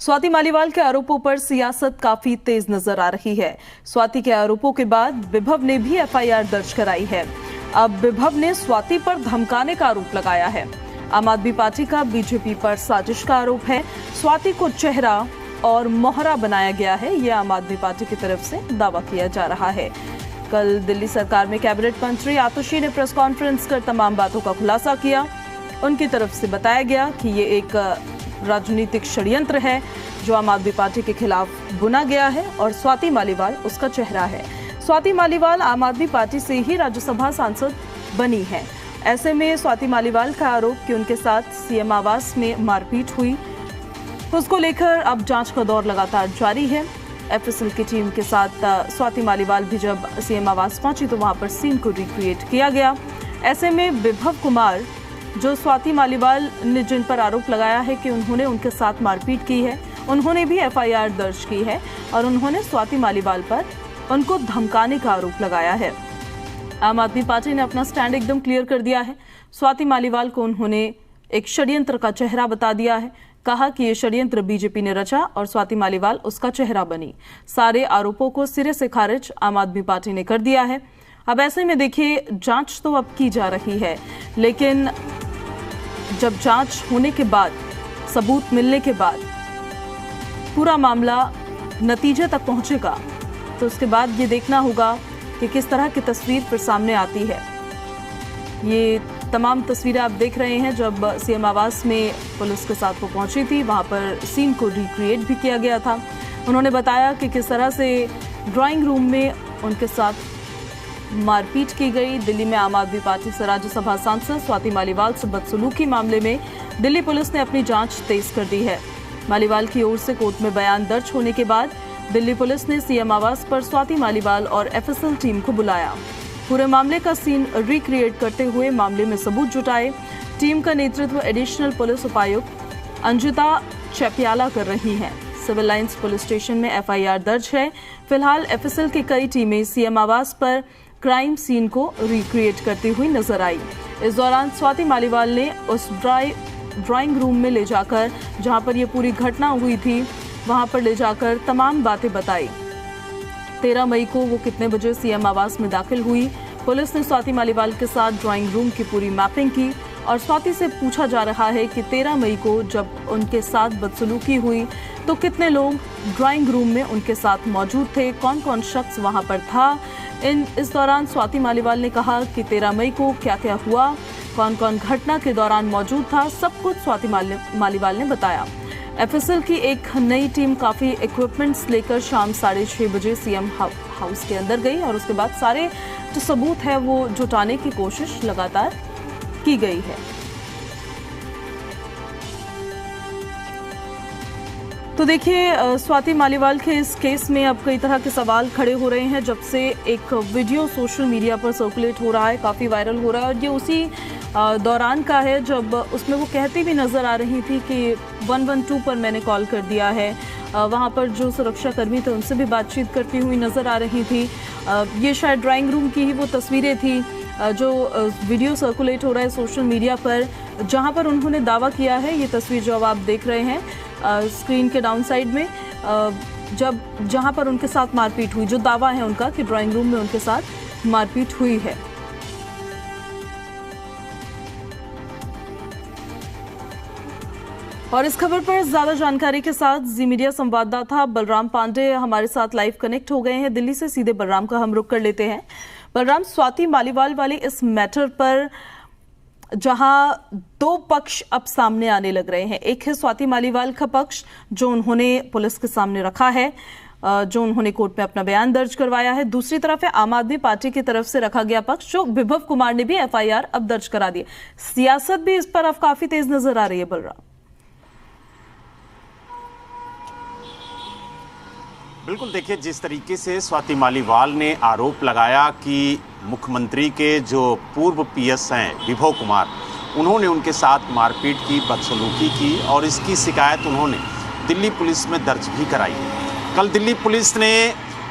स्वाति मालीवाल के आरोपों पर सियासत काफी तेज नजर आ रही है। स्वाति के आरोपों के बाद विभव ने भी एफआईआर दर्ज कराई है। अब विभव ने स्वाति पर धमकाने का आरोप लगाया है। आम आदमी पार्टी का बीजेपी पर साजिश का आरोप है। स्वाति को चेहरा और मोहरा बनाया गया है, यह आम आदमी पार्टी की तरफ से दावा किया जा रहा है। कल दिल्ली सरकार में कैबिनेट मंत्री आतुशी ने प्रेस कॉन्फ्रेंस कर तमाम बातों का खुलासा किया। उनकी तरफ से बताया गया कि ये एक राजनीतिक षड्यंत्र है जो आम आदमी पार्टी के खिलाफ बुना गया है और स्वाति मालीवाल उसका चेहरा है। स्वाति मालीवाल आम आदमी पार्टी से ही राज्यसभा सांसद बनी है। ऐसे में स्वाति मालीवाल का आरोप कि उनके साथ सीएम आवास में मारपीट हुई, उसको लेकर अब जांच का दौर लगातार जारी है। एफएसएल की टीम के साथ स्वाति मालीवाल भी जब सीएम आवास पहुंची तो वहां पर सीन को रिक्रिएट किया गया। ऐसे में विभव कुमार, जो स्वाति मालीवाल ने जिन पर आरोप लगाया है कि उन्होंने उनके साथ मारपीट की है, उन्होंने भी एफआईआर दर्ज की है और उन्होंने स्वाति मालीवाल पर उनको धमकाने का आरोप लगाया है। आम आदमी पार्टी ने अपना स्टैंड एकदम क्लियर कर दिया है। स्वाति मालीवाल को उन्होंने एक षड्यंत्र का चेहरा बता दिया है। कहा कि ये षड्यंत्र बीजेपी ने रचा और स्वाति मालीवाल उसका चेहरा बनी। सारे आरोपों को सिरे से खारिज आम आदमी पार्टी ने कर दिया है। अब ऐसे में देखिए, जांच तो अब की जा रही है, लेकिन जब जांच होने के बाद, सबूत मिलने के बाद पूरा मामला नतीजे तक पहुंचेगा तो उसके बाद ये देखना होगा कि किस तरह की तस्वीर फिर सामने आती है। ये तमाम तस्वीरें आप देख रहे हैं जब सीएम आवास में पुलिस के साथ वो पहुंची थी, वहां पर सीन को रिक्रिएट भी किया गया था। उन्होंने बताया कि किस तरह से ड्राइंग रूम में उनके साथ मारपीट की गई। दिल्ली में आम आदमी पार्टी से राज्यसभा सांसद स्वाति मालीवाल से बदसलूकी मामले में दिल्ली पुलिस ने अपनी जांच तेज कर दी है। मालीवाल की ओर से कोर्ट में बयान दर्ज होने के बाद दिल्ली पुलिस ने सीएम आवास पर स्वाति मालीवाल और एफएसएल टीम को बुलाया। पूरे मामले का सीन रिक्रिएट करते हुए मामले में सबूत जुटाए। टीम का नेतृत्व एडिशनल पुलिस उपायुक्त अंजिता चैप्याला कर रही हैं। सिविल लाइंस पुलिस स्टेशन में एफआईआर दर्ज है। फिलहाल एफएसएल की कई टीमें सीएम आवास पर क्राइम सीन को रिक्रिएट करती हुई नजर आई। इस दौरान स्वाति मालीवाल ने उस ड्राइंग रूम में ले जाकर, जहां पर यह पूरी घटना हुई थी, वहां पर ले जाकर तमाम बातें बताई। 13 मई को वो कितने बजे सीएम आवास में दाखिल हुई। पुलिस ने स्वाति मालीवाल के साथ ड्राइंग रूम की पूरी मैपिंग की और स्वाति से पूछा जा रहा है कि 13 मई को जब उनके साथ बदसलूकी हुई तो कितने लोग ड्राइंग रूम में उनके साथ मौजूद थे, कौन कौन शख्स वहां पर था। इस दौरान स्वाति मालीवाल ने कहा कि 13 मई को क्या क्या हुआ, कौन कौन घटना के दौरान मौजूद था, सब कुछ स्वाति मालीवाल ने बताया। एफएसएल की एक नई टीम काफी इक्विपमेंट्स लेकर शाम 6:30 बजे सीएम हाउस के अंदर गई और उसके बाद सारे जो सबूत है वो जुटाने की कोशिश लगातार की गई है। तो देखिए, स्वाति मालीवाल के इस केस में अब कई तरह के सवाल खड़े हो रहे हैं। जब से एक वीडियो सोशल मीडिया पर सर्कुलेट हो रहा है, काफ़ी वायरल हो रहा है और ये उसी दौरान का है जब उसमें वो कहती भी नज़र आ रही थी कि 112 पर मैंने कॉल कर दिया है। वहाँ पर जो सुरक्षा कर्मी थे उनसे भी बातचीत करती हुई नज़र आ रही थी। ये शायद ड्राइंग रूम की ही वो तस्वीरें थी जो वीडियो सर्कुलेट हो रहा है सोशल मीडिया पर, जहाँ पर उन्होंने दावा किया है। ये तस्वीर जो अब आप देख रहे हैं स्क्रीन के डाउन साइड में, जहाँ पर उनके साथ मारपीट हुई, जो दावा है उनका कि ड्राइंग रूम में उनके साथ मारपीट हुई है। और इस खबर पर ज्यादा जानकारी के साथ जी मीडिया संवाददाता बलराम पांडे हमारे साथ लाइव कनेक्ट हो गए हैं दिल्ली से। सीधे बलराम का हम रुख कर लेते हैं। बलराम, स्वाति मालीवाल वाले इस मैटर पर जहां दो पक्ष अब सामने आने लग रहे हैं, एक है स्वाति मालीवाल का पक्ष जो उन्होंने पुलिस के सामने रखा है, जो उन्होंने कोर्ट में अपना बयान दर्ज करवाया है। दूसरी तरफ है आम आदमी पार्टी की तरफ से रखा गया पक्ष जो विभव कुमार ने भी एफआईआर अब दर्ज करा दी। सियासत भी इस पर अब काफी तेज नजर आ रही है। बलराम, बिल्कुल, देखिए, जिस तरीके से स्वाति मालीवाल ने आरोप लगाया कि मुख्यमंत्री के जो पूर्व पीएस हैं विभव कुमार, उन्होंने उनके साथ मारपीट की, बदसलूकी की और इसकी शिकायत उन्होंने दिल्ली पुलिस में दर्ज भी कराई। कल दिल्ली पुलिस ने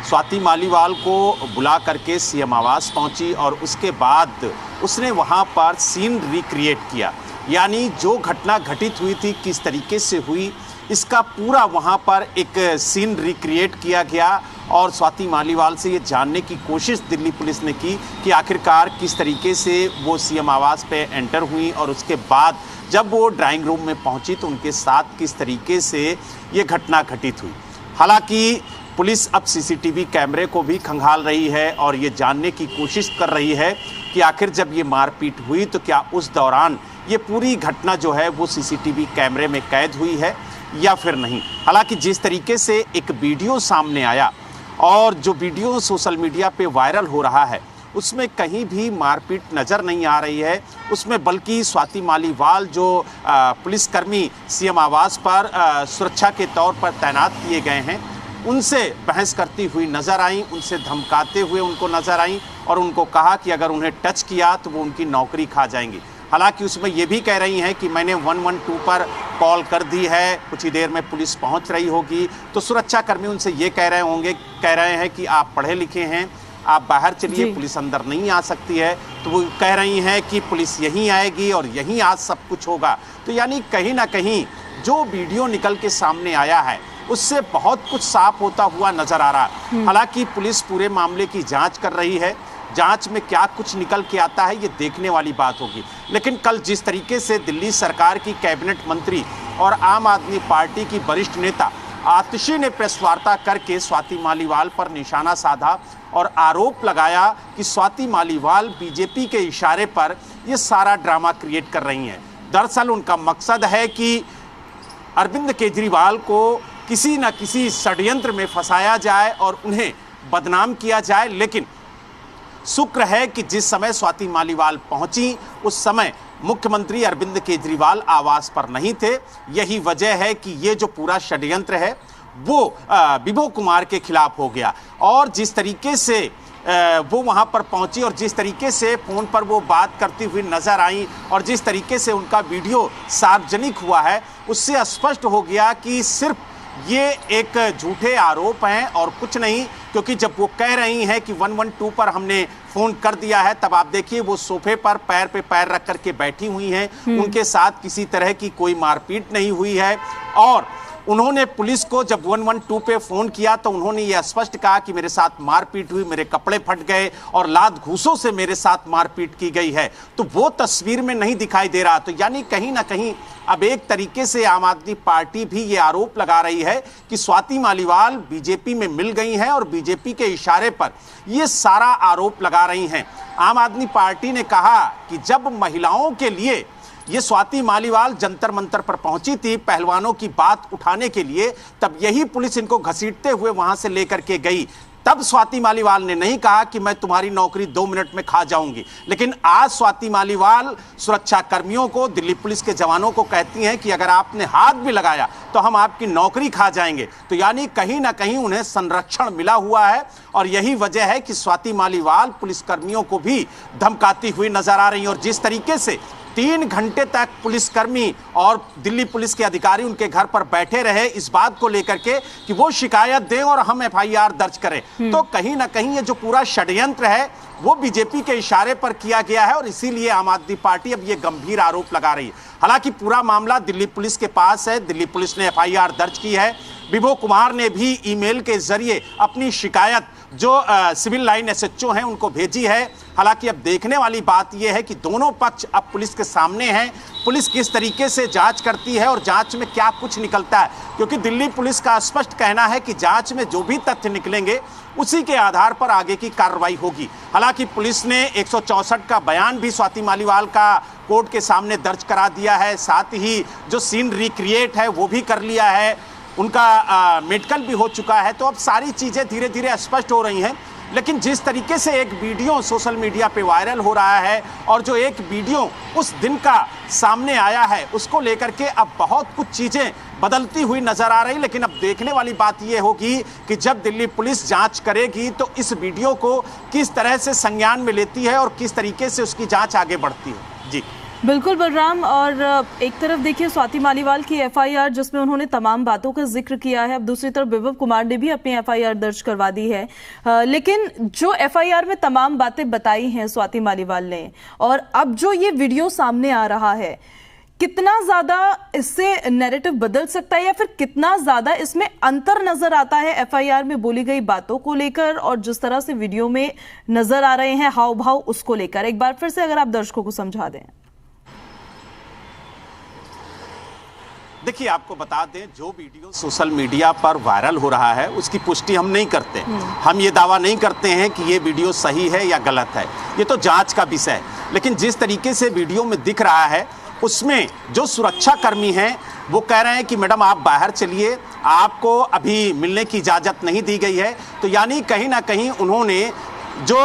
स्वाति मालीवाल को बुला करके सीएम आवास पहुंची और उसके बाद उसने वहां पर सीन रिक्रिएट किया, यानी जो घटना घटित हुई थी किस तरीके से हुई, इसका पूरा वहां पर एक सीन रिक्रिएट किया गया और स्वाति मालीवाल से ये जानने की कोशिश दिल्ली पुलिस ने की कि आखिरकार किस तरीके से वो सीएम आवास पे एंटर हुई और उसके बाद जब वो ड्राइंग रूम में पहुंची तो उनके साथ किस तरीके से ये घटना घटित हुई। हालांकि पुलिस अब सीसीटीवी कैमरे को भी खंगाल रही है और ये जानने की कोशिश कर रही है कि आखिर जब ये मारपीट हुई तो क्या उस दौरान ये पूरी घटना जो है वो सीसीटीवी कैमरे में कैद हुई है या फिर नहीं। हालांकि जिस तरीके से एक वीडियो सामने आया और जो वीडियो सोशल मीडिया पे वायरल हो रहा है उसमें कहीं भी मारपीट नज़र नहीं आ रही है, उसमें बल्कि स्वाति मालीवाल जो पुलिसकर्मी सीएम आवास पर सुरक्षा के तौर पर तैनात किए गए हैं उनसे बहस करती हुई नज़र आई, उनसे धमकाते हुए उनको नज़र आई और उनको कहा कि अगर उन्हें टच किया तो वो उनकी नौकरी खा जाएंगी। हालांकि उसमें ये भी कह रही हैं कि मैंने 112 पर कॉल कर दी है, कुछ ही देर में पुलिस पहुंच रही होगी। तो सुरक्षाकर्मी उनसे ये कह रहे हैं कि आप पढ़े लिखे हैं, आप बाहर चलिए, पुलिस अंदर नहीं आ सकती है। तो वो कह रही हैं कि पुलिस यहीं आएगी और यहीं आज सब कुछ होगा। तो यानी कहीं ना कहीं जो वीडियो निकल के सामने आया है उससे बहुत कुछ साफ होता हुआ नजर आ रहा है। हालांकि पुलिस पूरे मामले की जांच कर रही है, जांच में क्या कुछ निकल के आता है ये देखने वाली बात होगी। लेकिन कल जिस तरीके से दिल्ली सरकार की कैबिनेट मंत्री और आम आदमी पार्टी की वरिष्ठ नेता आतिशी ने प्रेस वार्ता करके स्वाति मालीवाल पर निशाना साधा और आरोप लगाया कि स्वाति मालीवाल बीजेपी के इशारे पर ये सारा ड्रामा क्रिएट कर रही हैं। दरअसल उनका मकसद है कि अरविंद केजरीवाल को किसी न किसी षड्यंत्र में फंसाया जाए और उन्हें बदनाम किया जाए। लेकिन शुक्र है कि जिस समय स्वाति मालीवाल पहुंची उस समय मुख्यमंत्री अरविंद केजरीवाल आवास पर नहीं थे। यही वजह है कि ये जो पूरा षड्यंत्र है वो विभो कुमार के खिलाफ हो गया। और जिस तरीके से वो वहाँ पर पहुंची और जिस तरीके से फ़ोन पर वो बात करती हुई नज़र आई और जिस तरीके से उनका वीडियो सार्वजनिक हुआ है उससे स्पष्ट हो गया कि सिर्फ ये एक झूठे आरोप हैं और कुछ नहीं। क्योंकि जब वो कह रही हैं कि 112 पर हमने फ़ोन कर दिया है, तब आप देखिए वो सोफे पर पैर पे पैर रख करके बैठी हुई हैं, उनके साथ किसी तरह की कोई मारपीट नहीं हुई है। और उन्होंने पुलिस को जब 112 पे फ़ोन किया तो उन्होंने ये स्पष्ट कहा कि मेरे साथ मारपीट हुई, मेरे कपड़े फट गए और लात घूसों से मेरे साथ मारपीट की गई है। तो वो तस्वीर में नहीं दिखाई दे रहा। तो यानी कहीं ना कहीं अब एक तरीके से आम आदमी पार्टी भी ये आरोप लगा रही है कि स्वाति मालीवाल बीजेपी में मिल गई हैं और बीजेपी के इशारे पर ये सारा आरोप लगा रही हैं। आम आदमी पार्टी ने कहा कि जब महिलाओं के लिए ये स्वाति मालीवाल जंतर मंतर पर पहुंची थी पहलवानों की बात उठाने के लिए, तब यही पुलिस इनको घसीटते हुए वहां से लेकर के गई। तब स्वाति मालीवाल ने नहीं कहा कि मैं तुम्हारी नौकरी 2 मिनट में खा जाऊंगी। लेकिन आज स्वाति मालीवाल सुरक्षा कर्मियों को, दिल्ली पुलिस के जवानों को कहती हैं कि अगर आपने हाथ भी लगाया तो हम आपकी नौकरी खा जाएंगे। तो यानी कहीं ना कहीं उन्हें संरक्षण मिला हुआ है और यही वजह है कि स्वाति मालीवाल पुलिसकर्मियों को भी धमकाती हुई नजर आ रही है। और जिस तरीके से 3 घंटे तक पुलिसकर्मी और दिल्ली पुलिस के अधिकारी उनके घर पर बैठे रहे इस बात को लेकर के कि वो शिकायत दें और हम एफआईआर दर्ज करें, तो कहीं ना कहीं ये जो पूरा षड्यंत्र है वो बीजेपी के इशारे पर किया गया है और इसीलिए आम आदमी पार्टी अब ये गंभीर आरोप लगा रही है। हालांकि पूरा मामला दिल्ली पुलिस के पास है, दिल्ली पुलिस ने एफआईआर दर्ज की है। विभो कुमार ने भी ईमेल के जरिए अपनी शिकायत जो सिविल लाइन एसएचओ हैं उनको भेजी है। हालांकि अब देखने वाली बात यह है कि दोनों पक्ष अब पुलिस के सामने हैं, पुलिस किस तरीके से जांच करती है और जांच में क्या कुछ निकलता है। क्योंकि दिल्ली पुलिस का स्पष्ट कहना है कि जांच में जो भी तथ्य निकलेंगे उसी के आधार पर आगे की कार्रवाई होगी। हालांकि पुलिस ने 164 का बयान भी स्वाति मालीवाल का कोर्ट के सामने दर्ज करा दिया है, साथ ही जो सीन रिक्रिएट है वो भी कर लिया है, उनका मेडिकल भी हो चुका है। तो अब सारी चीज़ें धीरे धीरे स्पष्ट हो रही हैं। लेकिन जिस तरीके से एक वीडियो सोशल मीडिया पे वायरल हो रहा है और जो एक वीडियो उस दिन का सामने आया है उसको लेकर के अब बहुत कुछ चीज़ें बदलती हुई नजर आ रही। लेकिन अब देखने वाली बात यह होगी कि जब दिल्ली पुलिस जांच करेगी तो इस वीडियो को किस तरह से संज्ञान में लेती है और किस तरीके से उसकी जांच आगे बढ़ती है। जी बिल्कुल बलराम। और एक तरफ देखिए स्वाति मालीवाल की एफआईआर जिसमें उन्होंने तमाम बातों का जिक्र किया है, अब दूसरी तरफ विभव कुमार ने भी अपनी एफआईआर दर्ज करवा दी है। लेकिन जो एफआईआर में तमाम बातें बताई हैं स्वाति मालीवाल ने और अब जो ये वीडियो सामने आ रहा है, कितना ज्यादा इससे नैरेटिव बदल सकता है या फिर कितना ज्यादा इसमें अंतर नजर आता है एफआईआर में बोली गई बातों को लेकर और जिस तरह से वीडियो में नजर आ रहे हैं हाव भाव उसको लेकर? एक बार फिर से अगर आप दर्शकों को समझा दें। देखिए, आपको बता दें, जो वीडियो सोशल मीडिया पर वायरल हो रहा है उसकी पुष्टि हम नहीं करते। हम ये दावा नहीं करते हैं कि ये वीडियो सही है या गलत है, ये तो जांच का विषय है। लेकिन जिस तरीके से वीडियो में दिख रहा है उसमें जो सुरक्षा कर्मी हैं वो कह रहे हैं कि मैडम आप बाहर चलिए, आपको अभी मिलने की इजाज़त नहीं दी गई है। तो यानी कहीं ना कहीं उन्होंने जो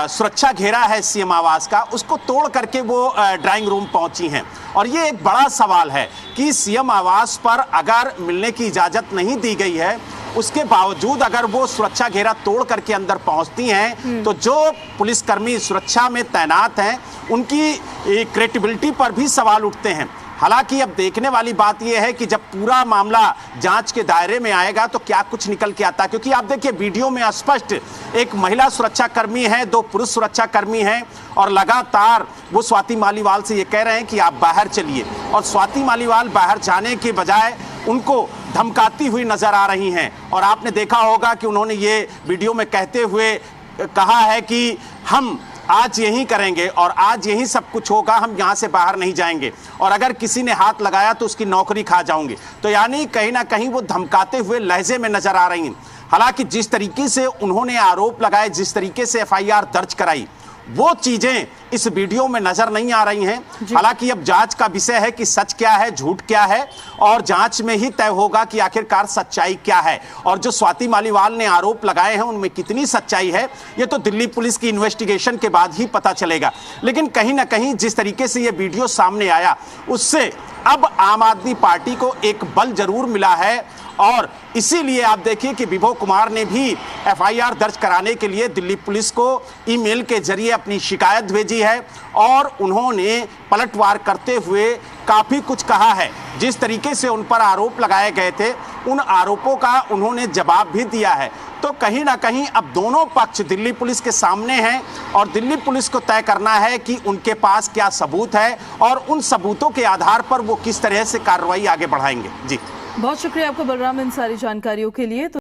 सुरक्षा घेरा है सीएम आवास का उसको तोड़ करके वो ड्राइंग रूम पहुंची हैं। और ये एक बड़ा सवाल है कि सीएम आवास पर अगर मिलने की इजाज़त नहीं दी गई है उसके बावजूद अगर वो सुरक्षा घेरा तोड़ करके अंदर पहुंचती हैं तो जो पुलिसकर्मी सुरक्षा में तैनात हैं उनकी क्रेडिबिलिटी पर भी सवाल उठते हैं। हालांकि अब देखने वाली बात यह है कि जब पूरा मामला जांच के दायरे में आएगा तो क्या कुछ निकल के आता है, क्योंकि आप देखिए वीडियो में स्पष्ट एक महिला सुरक्षा कर्मी है, 2 पुरुष सुरक्षा कर्मी हैं और लगातार वो स्वाति मालीवाल से ये कह रहे हैं कि आप बाहर चलिए। और स्वाति मालीवाल बाहर जाने के बजाय उनको धमकाती हुई नजर आ रही हैं। और आपने देखा होगा कि उन्होंने ये वीडियो में कहते हुए कहा है कि हम आज यही करेंगे और आज यही सब कुछ होगा, हम यहाँ से बाहर नहीं जाएंगे और अगर किसी ने हाथ लगाया तो उसकी नौकरी खा जाऊंगी। तो यानी कहीं ना कहीं वो धमकाते हुए लहजे में नजर आ रही हैं। हालांकि जिस तरीके से उन्होंने आरोप लगाए, जिस तरीके से एफआईआर दर्ज कराई, वो चीजें इस वीडियो में नजर नहीं आ रही हैं। हालांकि अब जांच का विषय है कि सच क्या है, झूठ क्या है, और जांच में ही तय होगा कि आखिरकार सच्चाई क्या है और जो स्वाति मालीवाल ने आरोप लगाए हैं उनमें कितनी सच्चाई है, ये तो दिल्ली पुलिस की इन्वेस्टिगेशन के बाद ही पता चलेगा। लेकिन कहीं ना कहीं जिस तरीके से ये वीडियो सामने आया उससे अब आम आदमी पार्टी को एक बल जरूर मिला है और इसीलिए आप देखिए कि विभव कुमार ने भी एफआईआर दर्ज कराने के लिए दिल्ली पुलिस को ईमेल के जरिए अपनी शिकायत भेजी है और उन्होंने पलटवार करते हुए काफ़ी कुछ कहा है। जिस तरीके से उन पर आरोप लगाए गए थे उन आरोपों का उन्होंने जवाब भी दिया है। तो कहीं ना कहीं अब दोनों पक्ष दिल्ली पुलिस के सामने हैं और दिल्ली पुलिस को तय करना है कि उनके पास क्या सबूत है और उन सबूतों के आधार पर वो किस तरह से कार्रवाई आगे बढ़ाएंगे। जी, बहुत शुक्रिया आपका बलराम इन सारी जानकारियों के लिए।